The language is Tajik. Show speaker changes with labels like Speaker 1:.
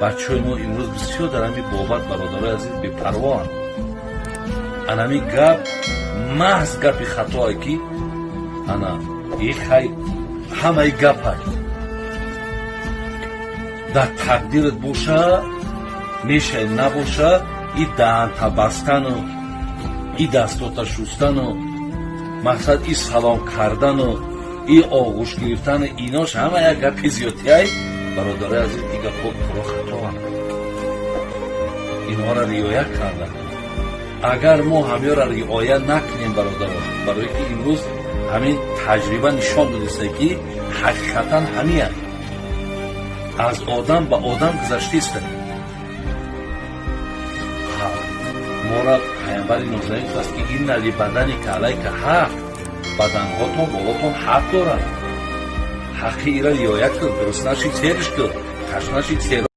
Speaker 1: бачаҳои мо имрӯз бисёр дар ҳамин бобат бародарои азиз бепарвоанд. ана ҳамин гап маҳз гапи хатое, ки ана хай ҳамаи гапай дар тақдират боша, мешай набоша, и даҳанта бастану и дастҳота шустану мақсад и салом кардану и оғӯш гирифтану инош ҳама як гапи зиёдтиай. бародари азиз, ин гапҳо пурро хатоанд. инҳоро риоя карда, агар мо ҳамёро риоя накунем бародарон, барое ки имрӯз ҳамин таҷриба нишон додааст ки ҳақиқатан ҳамин аз одам ба одам гузаштаистем. мора пайғамбари нозарин гуфтааст ки инна ли баданика алайка ҳақ, баданҳотон болотон ҳақ доранд. ҳаққи ира риоя кун, дуруст наши сериш кун, каш наши сер